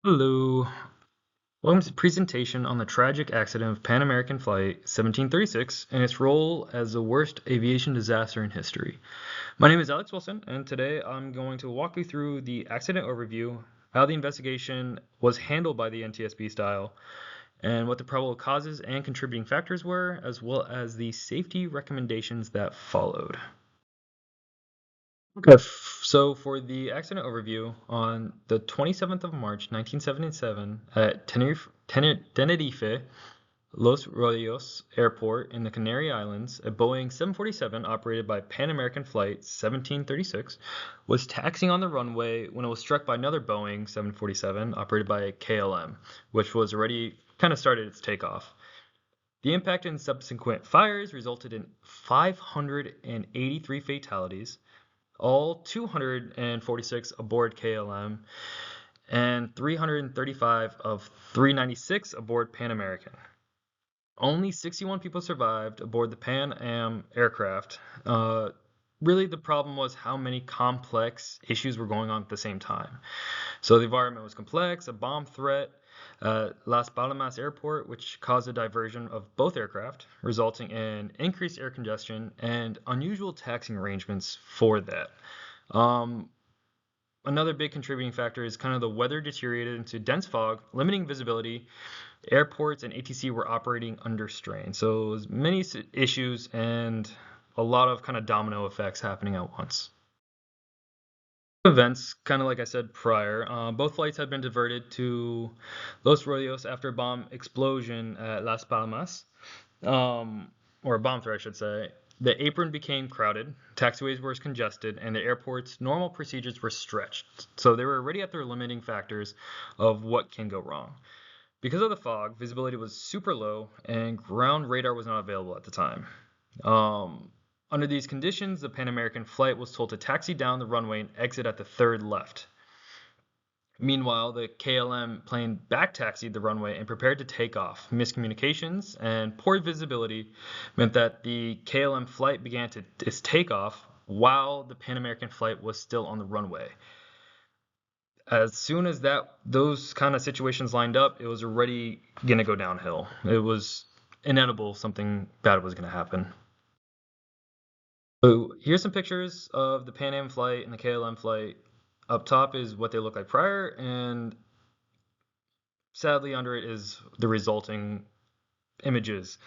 Hello. Welcome to the presentation on the tragic accident of Pan American Flight 1736 and its role as the worst aviation disaster in history. My name is Alex Wilson, and today I'm going to walk you through the accident overview, how the investigation was handled by the NTSB style, and what the probable causes and contributing factors were, as well as the safety recommendations that followed. Okay, so for the accident overview, on the 27th of March, 1977, at Tenerife, Los Rodeos Airport in the Canary Islands, a Boeing 747 operated by Pan American Flight 1736 was taxiing on the runway when it was struck by another Boeing 747 operated by KLM, which was already kind of started its takeoff. The impact and subsequent fires resulted in 583 fatalities, all 246 aboard KLM, and 335 of 396 aboard Pan American. Only 61 people survived aboard the PanAm aircraft. Really, the problem was how many complex issues were going on at the same time. So the environment was complex, a bomb threat at Las Palmas Airport, which caused a diversion of both aircraft, resulting in increased air congestion and unusual taxiing arrangements for that. Another big contributing factor is kind of the weather deteriorated into dense fog, limiting visibility. Airports and ATC were operating under strain. So it was many issues and a lot of kind of domino effects happening at once. Events, kind of like I said prior, both flights had been diverted to Los Rodeos after a bomb explosion at Las Palmas, or a bomb threat, I should say. The apron became crowded, taxiways were congested, and the airport's normal procedures were stretched. So they were already at their limiting factors of what can go wrong. Because of the fog, visibility was super low, and ground radar was not available at the time. Under these conditions, the Pan American flight was told to taxi down the runway and exit at the third left. Meanwhile, the KLM plane back-taxied the runway and prepared to take off. Miscommunications and poor visibility meant that the KLM flight began its takeoff while the Pan American flight was still on the runway. As soon as those kind of situations lined up, it was already going to go downhill. It was inevitable something bad was going to happen. So here's some pictures of the Pan Am flight and the KLM flight. Up top is what they look like prior, and sadly under it is the resulting images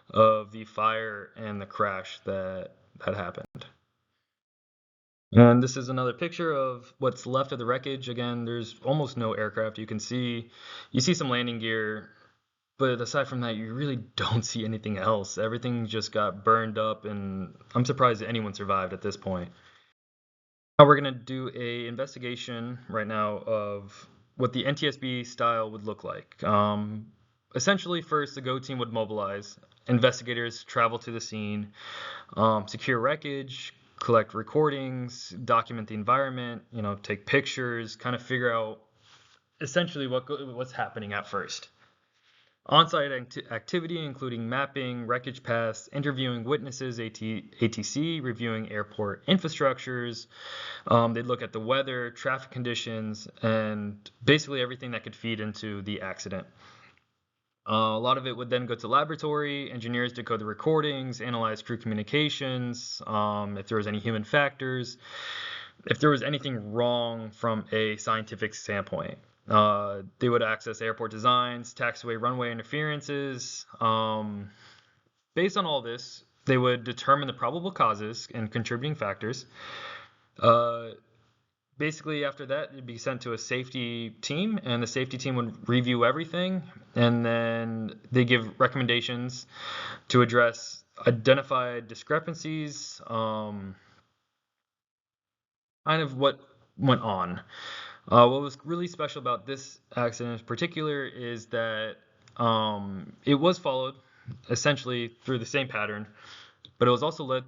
of the fire and the crash that happened. And this is another picture of what's left of the wreckage. Again, there's almost no aircraft. You see some landing gear, but aside from that, you really don't see anything else. Everything just got burned up, and I'm surprised that anyone survived at this point. Now we're going to do an investigation right now of what the NTSB style would look like. Essentially, first, the GO team would mobilize. Investigators travel to the scene, secure wreckage, collect recordings, document the environment, take pictures, kind of figure out essentially what's happening at first. On-site activity including mapping, wreckage paths, interviewing witnesses, ATC, reviewing airport infrastructures. They'd look at the weather, traffic conditions, and basically everything that could feed into the accident. A lot of it would then go to laboratory. Engineers decode the recordings, analyze crew communications, if there was any human factors, if there was anything wrong from a scientific standpoint. They would access airport designs, taxiway runway interferences. Based on all this, they would determine the probable causes and contributing factors. Basically, after that, it'd be sent to a safety team, and the safety team would review everything, and then they give recommendations to address identified discrepancies, kind of what went on. What was really special about this accident in particular is that it was followed essentially through the same pattern, but it was also led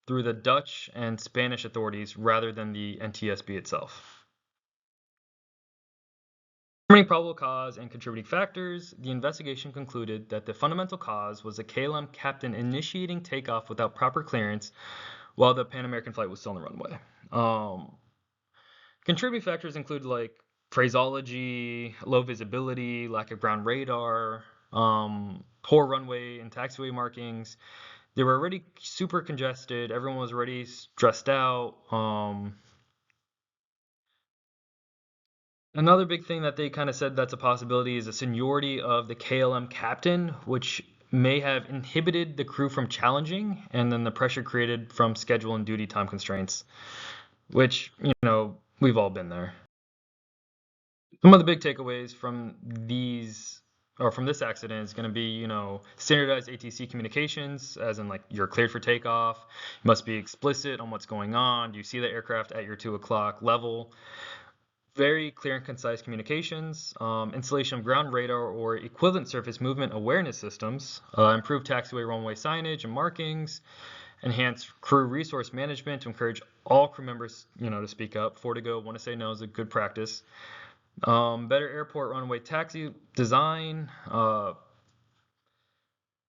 through the Dutch and Spanish authorities rather than the NTSB itself. Determining probable cause and contributing factors, the investigation concluded that the fundamental cause was the KLM captain initiating takeoff without proper clearance while the Pan American flight was still on the runway. Contributing factors include phraseology, low visibility, lack of ground radar, poor runway and taxiway markings. They were already super congested. Everyone was already stressed out. Another big thing that they kind of said that's a possibility is the seniority of the KLM captain, which may have inhibited the crew from challenging, and then the pressure created from schedule and duty time constraints, which, we've all been there. Some of the big takeaways from this accident is going to be, standardized ATC communications, as in like you're cleared for takeoff. You must be explicit on what's going on. Do you see the aircraft at your 2 o'clock level? Very clear and concise communications, installation of ground radar or equivalent surface movement awareness systems, improved taxiway runway signage and markings, enhanced crew resource management to encourage all crew members, to speak up. 4 to go, 1 to say no is a good practice. Better airport runway taxi design,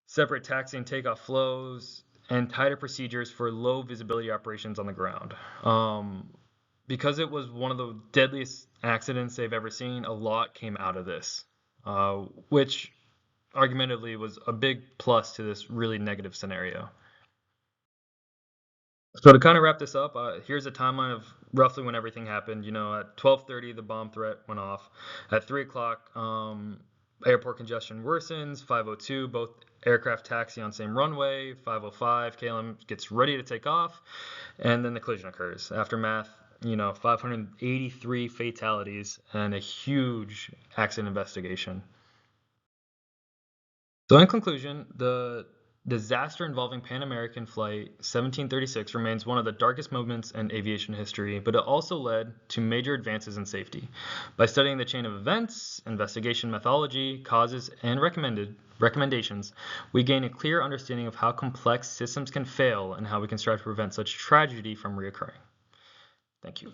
separate taxi and takeoff flows, and tighter procedures for low visibility operations on the ground. Because it was one of the deadliest accidents they've ever seen, a lot came out of this, which argumentatively was a big plus to this really negative scenario. So to kind of wrap this up, here's a timeline of roughly when everything happened. At 12:30, the bomb threat went off. At 3 o'clock, airport congestion worsens. 5:02, both aircraft taxi on same runway. 5:05, KLM gets ready to take off, and then the collision occurs. Aftermath, 583 fatalities and a huge accident investigation. So in conclusion, the disaster involving Pan American Flight 1736 remains one of the darkest moments in aviation history, but it also led to major advances in safety. By studying the chain of events, investigation methodology, causes, and recommendations, we gain a clear understanding of how complex systems can fail and how we can strive to prevent such tragedy from reoccurring. Thank you.